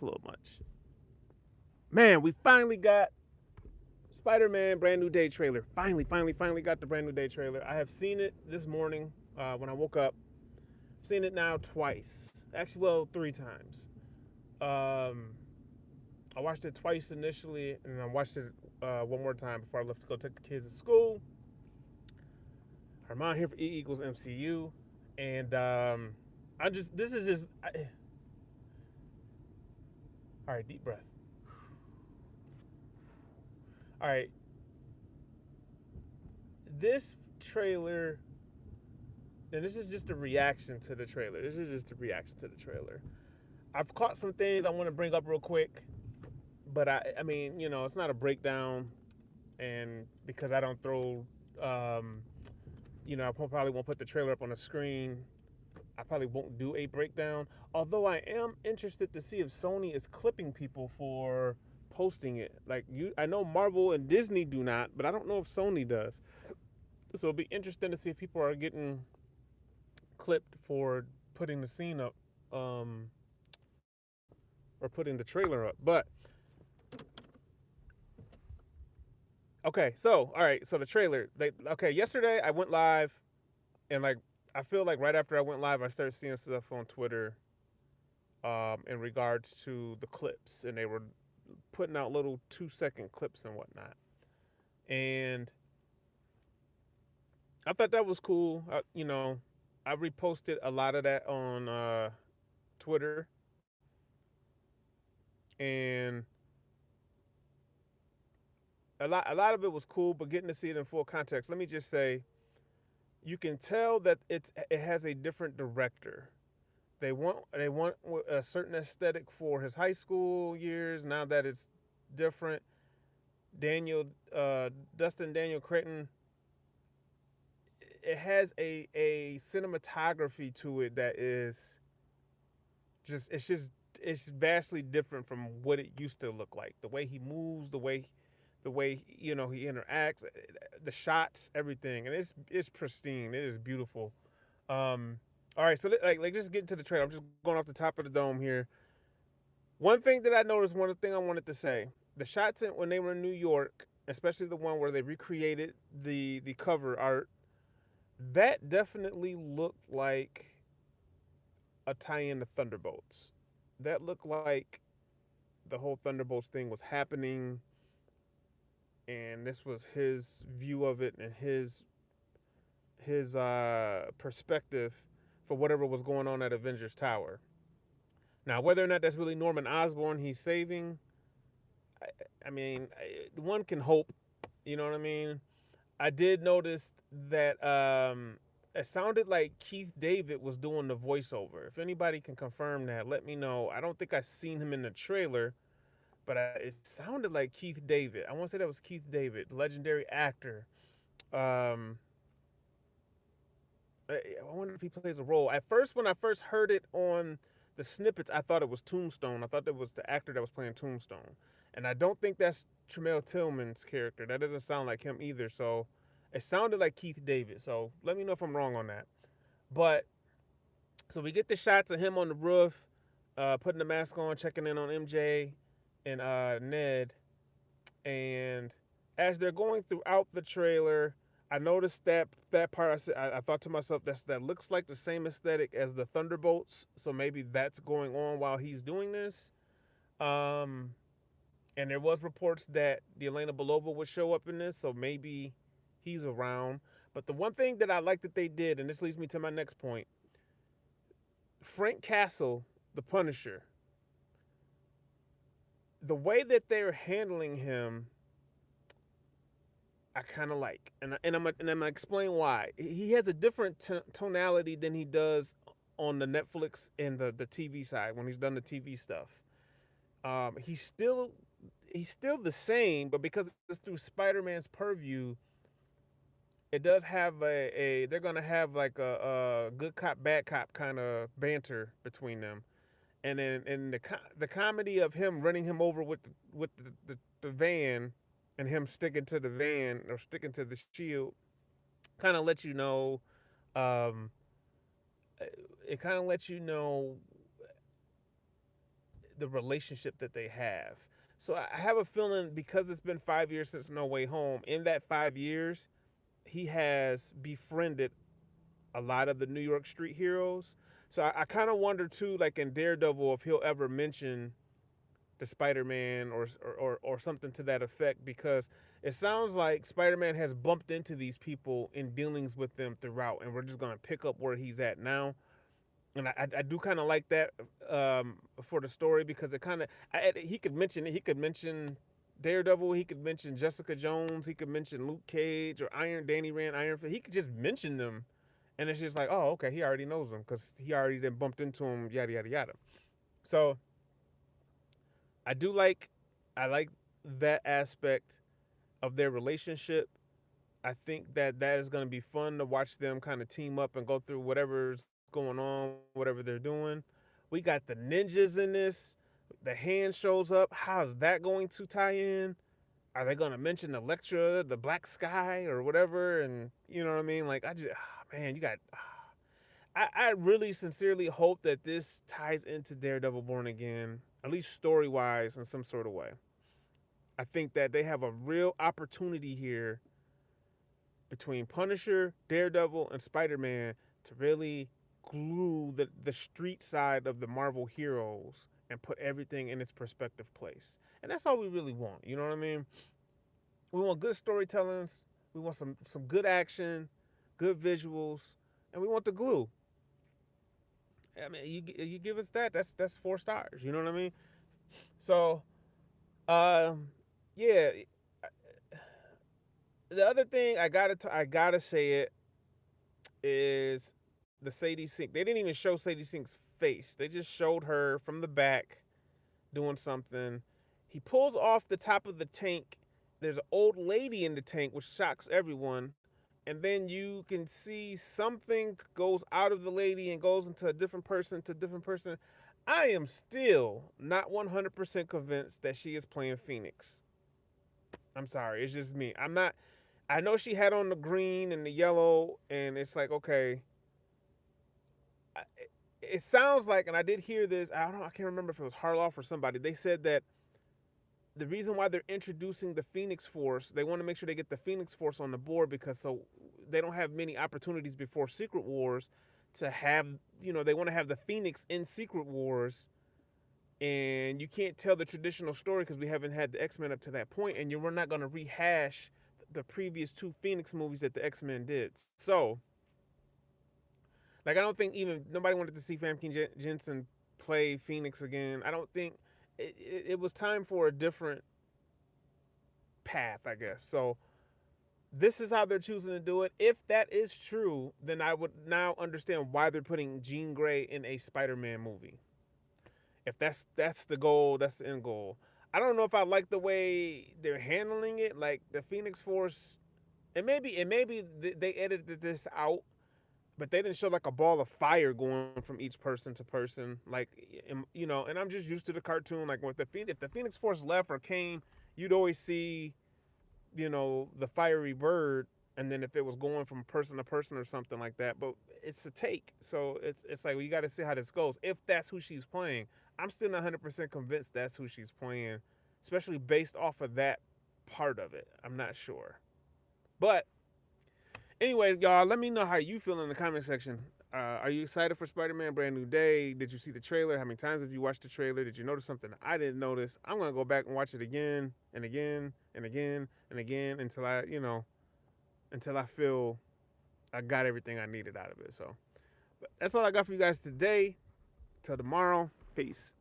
a little much. Man, we finally got Spider-Man Brand New Day trailer. Finally got the Brand New Day trailer. I have seen it this morning when I woke up. I've seen it now twice. Actually, well, three times. Um, I watched it twice initially, and I watched it one more time before I left to go take the kids to school. Armand here for E equals MCU, and I just this is just all right. Deep breath. All right, this trailer, and this is just a reaction to the trailer. This is just a reaction to the trailer. I've caught some things I want to bring up real quick, but I mean, it's not a breakdown, and because I don't throw, um, I probably won't put the trailer up on the screen. I probably won't do a breakdown. Although I am interested to see if Sony is clipping people for posting it. I know Marvel and Disney do not, but I don't know if Sony does. So it'll be interesting to see if people are getting clipped for putting the scene up, um, or putting the trailer up. But okay, so all right, so the trailer. Yesterday I went live, and I feel like right after I went live, I started seeing stuff on Twitter, in regards to the clips, and they were putting out little 2-second clips and whatnot. And I thought that was cool. I reposted a lot of that on Twitter, and a lot of it was cool. But getting to see it in full context, let me just say, you can tell that it has a different director. They want a certain aesthetic for his high school years. Now that it's different, Daniel Dustin Daniel Cretton, it has a cinematography to it that is it's vastly different from what it used to look like. The way he moves, the way he interacts, the shots, everything, and it's pristine. It is beautiful. All right, so just get into the trailer. I'm just going off the top of the dome here. One thing that I noticed, one thing I wanted to say, the shots when they were in New York, especially the one where they recreated the cover art, that definitely looked like a tie-in to Thunderbolts. That looked like the whole Thunderbolts thing was happening, and this was his view of it and his perspective for whatever was going on at Avengers Tower. Now, whether or not that's really Norman Osborn he's saving, I mean, one can hope. You know what I mean? I did notice that it sounded like Keith David was doing the voiceover. If anybody can confirm that, let me know. I don't think I seen him in the trailer, but it sounded like Keith David. I want to say that was Keith David, legendary actor. Um, I wonder if he plays a role. At first, when I first heard it on the snippets, I thought it was Tombstone. I thought that was the actor that was playing Tombstone, and I don't think that's Tremel Tillman's character. That doesn't sound like him either. So it sounded like Keith David. So let me know if I'm wrong on that. But so we get the shots of him on the roof, putting the mask on, checking in on MJ and Ned, and as they're going throughout the trailer, I noticed that part. I thought to myself, that looks like the same aesthetic as the Thunderbolts, so maybe that's going on while he's doing this. Um, and there was reports that the Elena Belova would show up in this, so maybe he's around. But the one thing that I like that they did, and this leads me to my next point, Frank Castle, the Punisher, the way that they're handling him, I kind of like, and I'm gonna explain why. He has a different tonality than he does on the Netflix and the TV side when he's done the TV stuff. He's still the same, but because it's through Spider-Man's purview, it does have they're gonna have like a good cop bad cop kind of banter between them, and then the comedy of him running him over with the van, and him sticking to the van or sticking to the shield, kind of lets you know, um, it kind of lets you know the relationship that they have. So I have a feeling because it's been 5 years since No Way Home. In that 5 years, he has befriended a lot of the New York street heroes. So I kind of wonder too, like in Daredevil, if he'll ever mention the Spider-Man or something to that effect, because it sounds like Spider-Man has bumped into these people in dealings with them throughout, and we're just gonna pick up where he's at now. And I do kind of like that for the story, because it kind of he could mention it. He could mention Daredevil. He could mention Jessica Jones. He could mention Luke Cage or Danny Rand, Iron Fist. He could just mention them, and it's just like, oh, okay, he already knows them because he already then bumped into him. Yada yada yada. So I do like I like that aspect of their relationship. I think that is going to be fun to watch them kind of team up and go through whatever's going on, whatever they're doing. We got the ninjas in this. The hand shows up. How's that going to tie in? Are they going to mention Elektra, the Black Sky, or whatever? And you know what I mean? Like, man, you got. I really sincerely hope that this ties into Daredevil Born Again, at least story wise, in some sort of way. I think that they have a real opportunity here between Punisher, Daredevil, and Spider-Man to really glue the street side of the Marvel heroes and put everything in its perspective place. And that's all we really want. You know what I mean? We want good storytellings. We want some good action, good visuals, and we want the glue. I mean, you give us that. That's 4 stars. You know what I mean? So, yeah. The other thing I gotta say it is the Sadie Sink. They didn't even show Sadie Sink's face. They just showed her from the back doing something. He pulls off the top of the tank. There's an old lady in the tank, which shocks everyone. And then you can see something goes out of the lady and goes into a different person to a different person. I am still not 100% convinced that she is playing Phoenix. I'm sorry, it's just me. I'm not. I know she had on the green and the yellow, and it's like, okay. It sounds like, and I did hear this. I can't remember if it was Harloff or somebody. They said that the reason why they're introducing the Phoenix Force, they want to make sure they get the Phoenix Force on the board, because so they don't have many opportunities before Secret Wars to have, they want to have the Phoenix in Secret Wars, and you can't tell the traditional story because we haven't had the X-Men up to that point, and we're not going to rehash the previous 2 Phoenix movies that the X-Men did. So, like, I don't think even nobody wanted to see Famke Jensen play Phoenix again. I don't think it was time for a different path, I guess. So this is how they're choosing to do it. If that is true, then I would now understand why they're putting Jean Grey in a Spider-Man movie. If that's the goal, that's the end goal. I don't know if I like the way they're handling it. Like the Phoenix Force, and maybe they edited this out, but they didn't show like a ball of fire going from each person to person, like, and I'm just used to the cartoon. Like if the Phoenix Force left or came, you'd always see, the fiery bird, and then if it was going from person to person or something like that. But it's a take, so it's like, we got to see how this goes. If that's who she's playing, I'm still not 100% convinced that's who she's playing, especially based off of that part of it. I'm not sure, but anyways, y'all, let me know how you feel in the comment section. Are you excited for Spider-Man Brand New Day? Did you see the trailer? How many times have you watched the trailer? Did you notice something I didn't notice? I'm going to go back and watch it again and again and again and again until I feel I got everything I needed out of it. So, but that's all I got for you guys today. Till tomorrow. Peace.